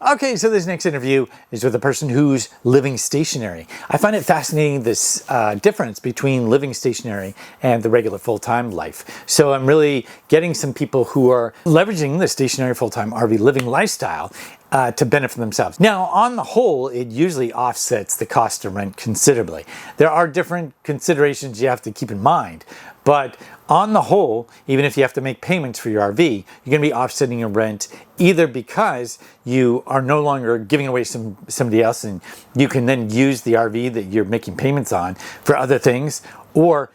Okay, so this next interview is with a person who's living stationary. I find it fascinating, this difference between living stationary and the regular full-time life. So I'm really getting some people who are leveraging the stationary full-time RV living lifestyle to benefit themselves. Now, on the whole, it usually offsets the cost of rent considerably. There are different considerations you have to keep in mind, but on the whole, even if you have to make payments for your RV, you're going to be offsetting your rent either because you are no longer giving away somebody else and you can then use the RV that you're making payments on for other things, or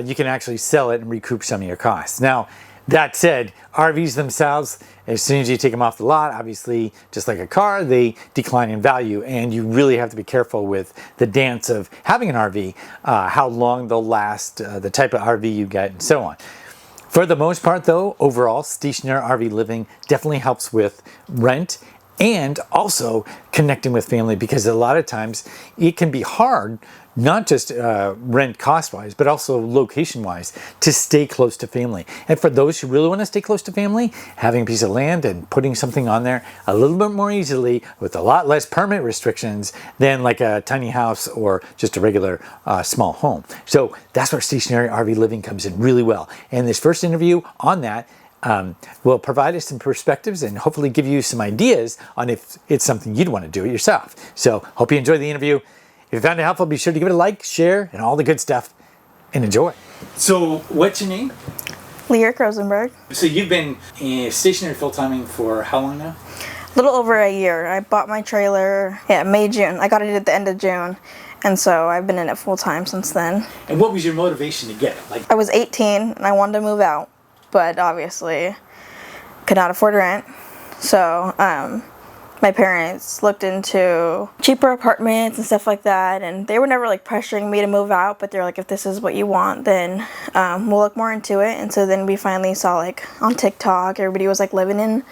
you can actually sell it and recoup some of your costs. Now, that said, RVs themselves, as soon as you take them off the lot, obviously, just like a car, they decline in value, and you really have to be careful with the dance of having an RV, how long they'll last, the type of RV you get, and so on. For the most part, though, overall, stationary RV living definitely helps with rent and also connecting with family, because a lot of times it can be hard, not just rent cost-wise, but also location-wise, to stay close to family. And for those who really want to stay close to family, having a piece of land and putting something on there a little bit more easily with a lot less permit restrictions than like a tiny house or just a regular small home. So that's where stationary RV living comes in really well. And this first interview on that will provide us some perspectives and hopefully give you some ideas on if it's something you'd want to do it yourself. So hope you enjoyed the interview. If you found it helpful, be sure to give it a like, share, and all the good stuff, and enjoy. So what's your name? Lyric Rosenberg. So you've been stationary full-timing for how long now? A little over a year. I bought my trailer, May, June. I got it at the end of June. And so I've been in it full-time since then. And what was your motivation to get it? I was 18 and I wanted to move out, but obviously could not afford rent. So my parents looked into cheaper apartments and stuff like that, and they were never like pressuring me to move out, but they're like, if this is what you want, then we'll look more into it. And so then we finally saw, like, on TikTok, everybody was like living in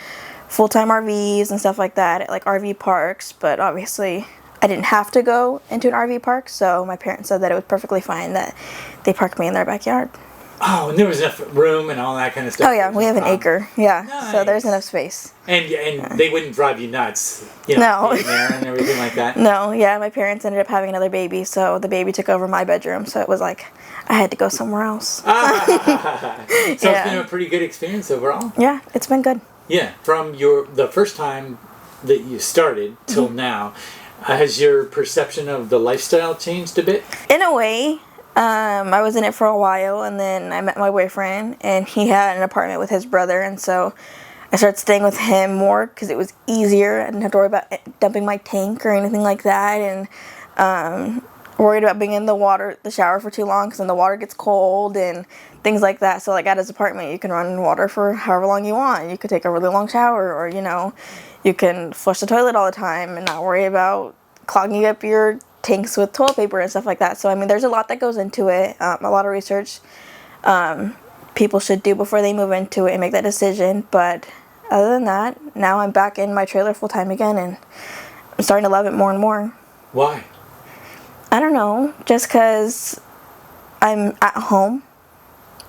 full-time RVs and stuff like that at like RV parks, but obviously I didn't have to go into an RV park, so my parents said that it was perfectly fine that they parked me in their backyard. Oh, and there was enough room and all that kind of stuff. Oh yeah, we have an acre. Yeah, nice. So there's enough space. And they wouldn't drive you nuts, you know, no. in there and everything like that? No, yeah, my parents ended up having another baby, so the baby took over my bedroom, so it was like I had to go somewhere else. So it's been a pretty good experience overall? Yeah, it's been good. Yeah, from the first time that you started till now, has your perception of the lifestyle changed a bit? In a way. I was in it for a while, and then I met my boyfriend, and he had an apartment with his brother, and so I started staying with him more because it was easier. I didn't have to worry about dumping my tank or anything like that, and worried about being in the shower for too long because then the water gets cold and things like that. So like at his apartment, you can run water for however long you want. You could take a really long shower, or you can flush the toilet all the time and not worry about clogging up your tanks with toilet paper and stuff like that. So I mean, there's a lot that goes into it, a lot of research people should do before they move into it and make that decision. But other than that, now I'm back in my trailer full time again, and I'm starting to love it more and more. Why? I don't know, just because I'm at home,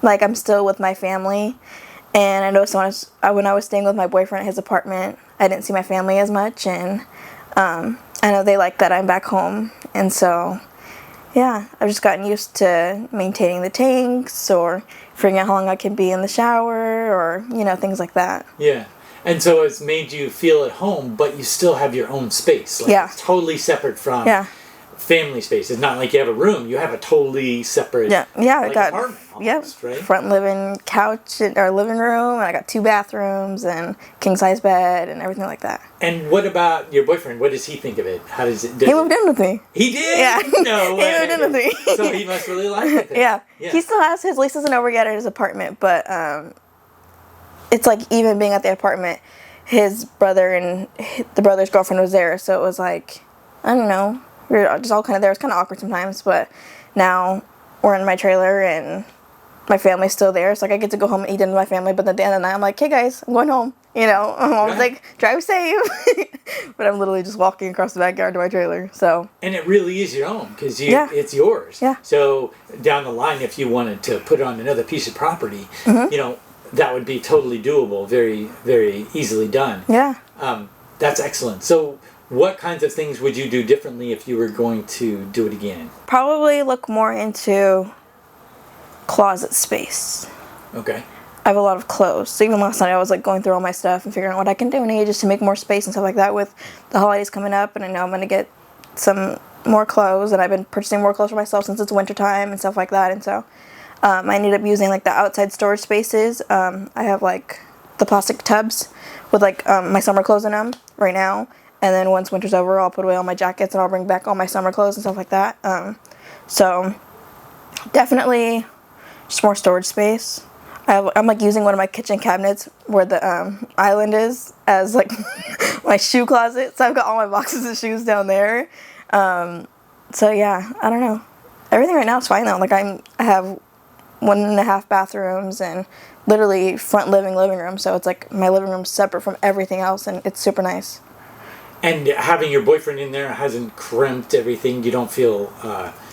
like I'm still with my family. And I noticed when I was staying with my boyfriend at his apartment, I didn't see my family as much, and I know they like that I'm back home, and so, yeah, I've just gotten used to maintaining the tanks or figuring out how long I can be in the shower or, things like that. Yeah, and so it's made you feel at home, but you still have your own space. Like, yeah. It's totally separate from family space. It's not like you have a room. You have a totally separate I got apartment almost, right? Front living couch or living room, and I got 2 bathrooms and king size bed and everything like that. And what about your boyfriend? What does he think of it? How does it? He moved in with me. He did? Yeah. No way. He moved in with me. So he must really like it then. Yeah. He still has his lease isn't over yet at his apartment, but it's like even being at the apartment, his brother and the brother's girlfriend was there, so it was like, I don't know. We were just all kind of there. It was kind of awkward sometimes, but now we're in my trailer and my family's still there. So like I get to go home and eat dinner with my family, but at the end of the night, I'm like, hey guys, I'm going home. I'm always like, drive safe. But I'm literally just walking across the backyard to my trailer. So. And it really is your own because it's yours. Yeah. So down the line, if you wanted to put it on another piece of property, that would be totally doable, very, very easily done. Yeah. That's excellent. So what kinds of things would you do differently if you were going to do it again? Probably look more into closet space. Okay. I have a lot of clothes. So even last night I was like going through all my stuff and figuring out what I can donate just to make more space and stuff like that with the holidays coming up, and I know I'm going to get some more clothes, and I've been purchasing more clothes for myself since it's winter time and stuff like that, and so I ended up using like the outside storage spaces. I have like the plastic tubs with like my summer clothes in them right now, and then once winter's over I'll put away all my jackets and I'll bring back all my summer clothes and stuff like that. So definitely just more storage space. I'm like using one of my kitchen cabinets where the island is as like my shoe closet. So I've got all my boxes of shoes down there. So yeah, I don't know. Everything right now is fine though. Like I have 1.5 bathrooms and literally front living room. So it's like my living room's separate from everything else, and it's super nice. And having your boyfriend in there hasn't crimped everything. You don't feel.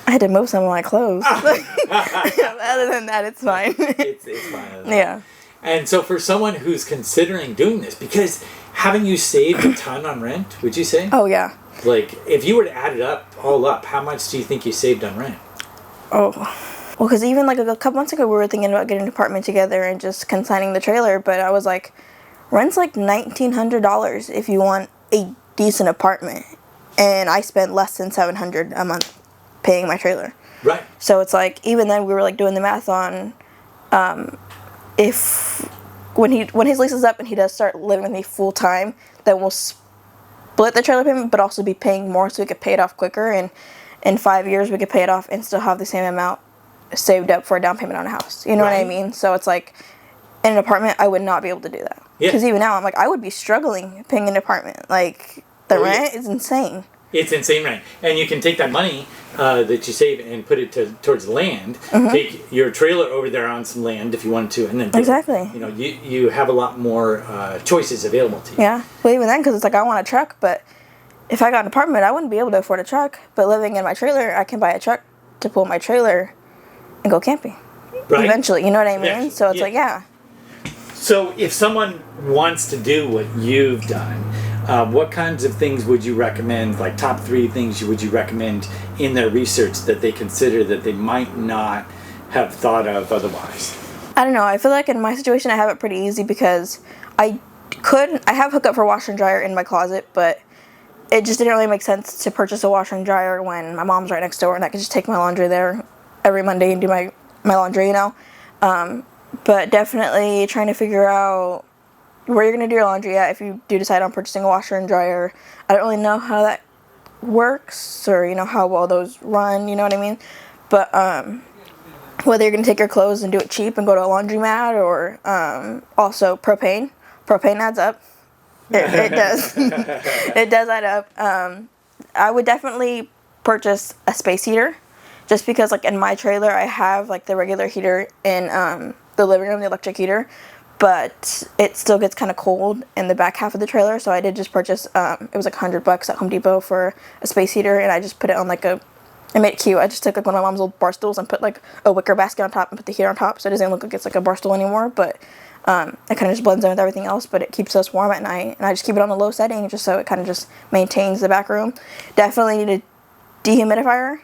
I had to move some of my clothes. Other than that, it's fine. It's fine. Yeah. And so for someone who's considering doing this, because haven't you saved a ton on rent, would you say? Oh, yeah. Like, if you were to add it all up, how much do you think you saved on rent? Oh. Well, because even like a couple months ago, we were thinking about getting an apartment together and just consigning the trailer, but I was like, rent's like $1,900 if you want a decent apartment. And I spent less than $700 a month paying my trailer. Right. So it's like, even then we were like doing the math on if when his lease is up and he does start living with me full time, then we'll split the trailer payment but also be paying more so we could pay it off quicker, and in 5 years we could pay it off and still have the same amount saved up for a down payment on a house. You know what I mean? So it's like, in an apartment I would not be able to do that. Because even now I'm like, I would be struggling paying an apartment. Like the rent is insane. It's insane rent. And you can take that money that you save and put it towards land. Mm-hmm. Take your trailer over there on some land if you wanted to, and then exactly. You know, you have a lot more choices available to you. Yeah. Well, even then, because it's like I want a truck, but if I got an apartment, I wouldn't be able to afford a truck. But living in my trailer, I can buy a truck to pull my trailer and go camping. Right. Eventually, you know what I mean? Eventually, so it's like, yeah. So if someone wants to do what you've done, what kinds of things would you recommend, like top 3 things would you recommend in their research that they consider that they might not have thought of otherwise? I don't know. I feel like in my situation I have it pretty easy because I have hookup for washer and dryer in my closet, but it just didn't really make sense to purchase a washer and dryer when my mom's right next door and I could just take my laundry there every Monday and do my laundry, you know? But definitely trying to figure out where you're going to do your laundry at if you do decide on purchasing a washer and dryer. I don't really know how that works or, you know, how well those run, you know what I mean? But whether you're going to take your clothes and do it cheap and go to a laundromat or also propane. Propane adds up. It does. It does add up. I would definitely purchase a space heater just because, like, in my trailer I have, like, the regular heater in the living room, the electric heater, but it still gets kind of cold in the back half of the trailer, so I did just purchase, it was like $100 at Home Depot for a space heater, and I just put it on like I made it cute. I just took like one of my mom's old bar stools and put like a wicker basket on top and put the heater on top, so it doesn't look like it's like a bar stool anymore, but it kind of just blends in with everything else, but it keeps us warm at night, and I just keep it on a low setting just so it kind of just maintains the back room. Definitely need a dehumidifier.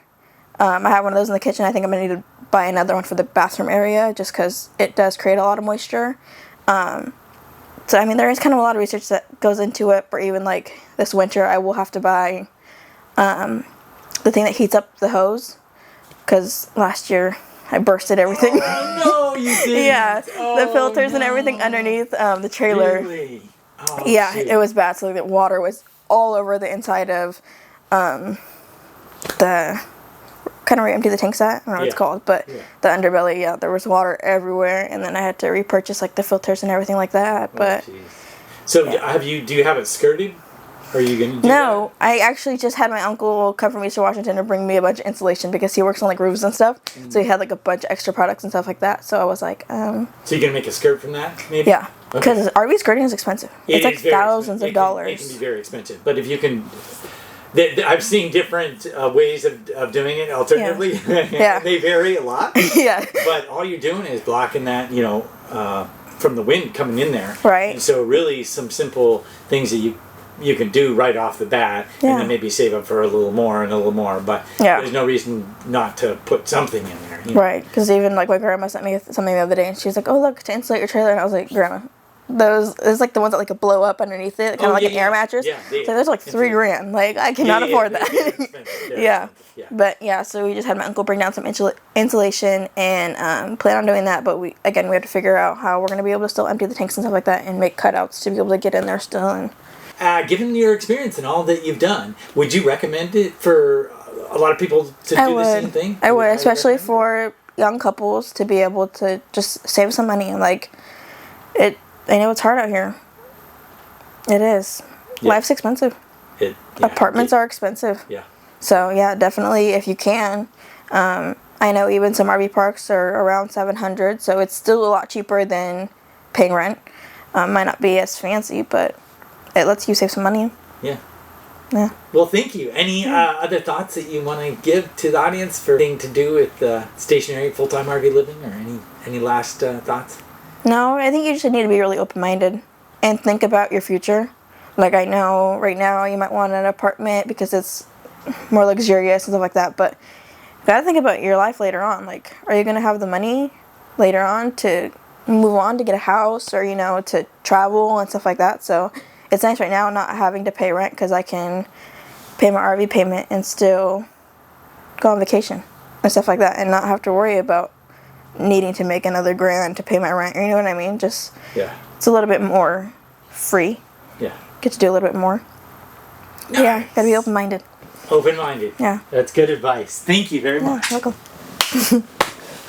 I have one of those in the kitchen. I think I'm going to need to buy another one for the bathroom area just because it does create a lot of moisture. So, I mean, there is kind of a lot of research that goes into it, or even like this winter I will have to buy the thing that heats up the hose because last year I bursted everything. Oh, no, you did. Yeah, the filters and everything underneath the trailer. Really? Oh, yeah, shoot. it was bad. So the water was all over the inside of the kind of where you empty the tanks at. I don't know what it's called, but the underbelly. Yeah, there was water everywhere, and then I had to repurchase like the filters and everything like that. But so do you have it skirted? Are you gonna do No, I actually just had my uncle come from Eastern Washington to bring me a bunch of insulation because he works on like roofs and stuff. Mm-hmm. So he had like a bunch of extra products and stuff like that. So I was like, So you're gonna make a skirt from that, maybe? Yeah, because RV skirting is expensive. It's like thousands of dollars. It can be very expensive, but if you can. I've seen different ways of doing it alternatively. Yeah. They vary a lot. Yeah. But all you're doing is blocking that, you know, from the wind coming in there. Right. And so really some simple things that you can do right off the bat, Yeah. and then maybe save up for a little more and a little more. But Yeah. there's no reason not to put something in there. You know? Right, because even like my grandma sent me something the other day, and she was like, "Oh, look, to insulate your trailer," and I was like, "Grandma, those it's like the ones that like blow up underneath it, kind of like an air mattress. Yeah, so there's like $3,000. Like I cannot afford that. They're expensive. They're Yeah. expensive. Yeah. But yeah, so we just had my uncle bring down some insulation and plan on doing that. But we have to figure out how we're gonna be able to still empty the tanks and stuff like that, and make cutouts to be able to get in there still. And Given your experience and all that you've done, would you recommend it for a lot of people to do the same thing? I would, especially for young couples to be able to just save some money and like it. I know it's hard out here. It is. Yeah. Life's expensive. Apartments are expensive. Yeah. So yeah, definitely if you can. I know even some RV parks are around $700, so it's still a lot cheaper than paying rent. Might not be as fancy, but it lets you save some money. Yeah. Yeah. Well, thank you. Any other thoughts that you want to give to the audience for anything to do with stationary full-time RV living, or any last thoughts? No, I think you just need to be really open-minded and think about your future. Like I know right now you might want an apartment because it's more luxurious and stuff like that, but you gotta think about your life later on. Like, are you gonna have the money later on to move on to get a house or, to travel and stuff like that? So it's nice right now not having to pay rent because I can pay my RV payment and still go on vacation and stuff like that and not have to worry about needing to make another grand to pay my rent. You know what I mean? Just, it's a little bit more free. Yeah. Get to do a little bit more. Nice. Yeah, gotta be open-minded. Open-minded. Yeah. That's good advice. Thank you very much. Welcome.